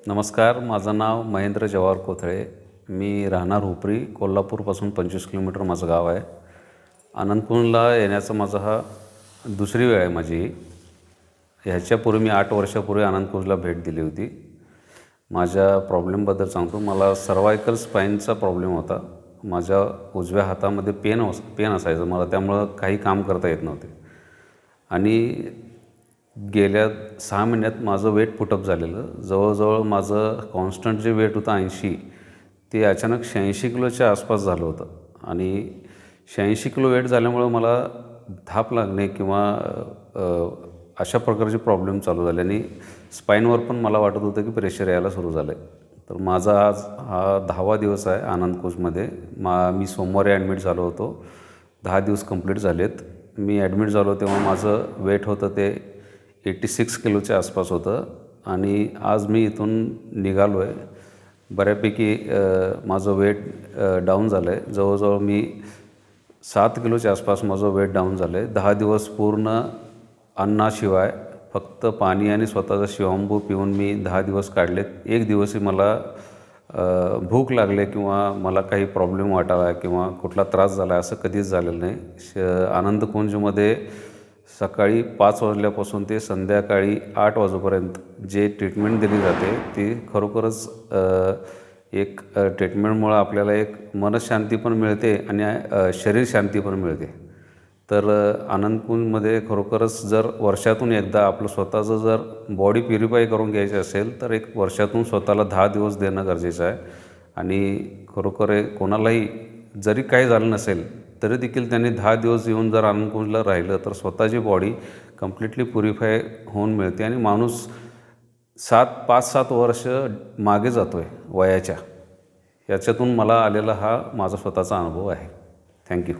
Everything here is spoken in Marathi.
नमस्कार, माझं नाव महेंद्र जवाहर कोथळे. मी राहणार हुपरी, कोल्हापूरपासून 25 किलोमीटर माझं गाव आहे. आनंदकुंजला येण्याचा माझा हा दुसरी वेळ आहे माझी. ह्याच्यापूर्वी मी 8 वर्षापूर्वी आनंदकुंजला भेट दिली होती. माझ्या प्रॉब्लेमबद्दल सांगतो. मला सर्वायकल स्पाईनचा प्रॉब्लेम होता. माझ्या उजव्या हातामध्ये पेन असायचं मला, त्यामुळं काही काम करता येत नव्हते. आणि गेल्या 6 महिन्यात माझं वेट पुटअप झालेलं. जवळजवळ माझं कॉन्स्टंट जे वेट होतं 80, ते अचानक 86 किलोच्या आसपास झालं होतं. आणि 86 किलो वेट झाल्यामुळं मला धाप लागणे किंवा अशा प्रकारचे प्रॉब्लेम चालू झाले. आणि स्पाईनवर पण मला वाटत होतं की प्रेशर यायला सुरू झालं आहे. तर माझा आज हा 10वा दिवस आहे आनंदकुंजमध्ये. मी सोमवारी ॲडमिट झालो होतो. 10 दिवस कंप्लीट झालेत. मी ॲडमिट झालो तेव्हा माझं वेट होतं ते 86 किलोच्या आसपास होतं. आणि आज मी इथून निघालो आहे. बऱ्यापैकी माझं वेट डाऊन झालं आहे. जवळजवळ मी 7 किलोच्या आसपास माझं वेट डाऊन झालं आहे. 10 दिवस पूर्ण अन्नाशिवाय फक्त पाणी आणि स्वतःचा शिवांबू पिऊन मी 10 दिवस काढलेत. एक दिवसही मला भूक लागले किंवा मला काही प्रॉब्लेम वाटाला किंवा कुठला त्रास झाला असं कधीच झालेलं नाही. आनंदकुंजमध्ये सकाळी 5 वाजल्यापासून ते संध्याकाळी 8 वाजेपर्यंत जे ट्रीटमेंट दिली जाते ती खरोखरच एक ट्रीटमेंटमुळं आपल्याला एक मनशांती पण मिळते आणि शरीर शांती पण मिळते. तर आनंदकुंजमध्ये खरोखरच जर वर्षातून एकदा आपलं स्वतःचं जर बॉडी प्युरिफाय करून घ्यायची असेल तर एक वर्षातून स्वतःला 10 दिवस देणं गरजेचं आहे. आणि खरोखर कोणालाही जरी काही झालं नसेल तरी देखील त्यांनी 10 दिवस येऊन जर आनंदकुंजला राहिलं तर स्वतःची बॉडी कम्प्लिटली प्युरिफाय होऊन मिळते आणि माणूस 5-7 वर्ष मागे जातो आहे वयाच्या. याच्यातून मला आलेला हा माझा स्वतःचा अनुभव आहे. थँक्यू.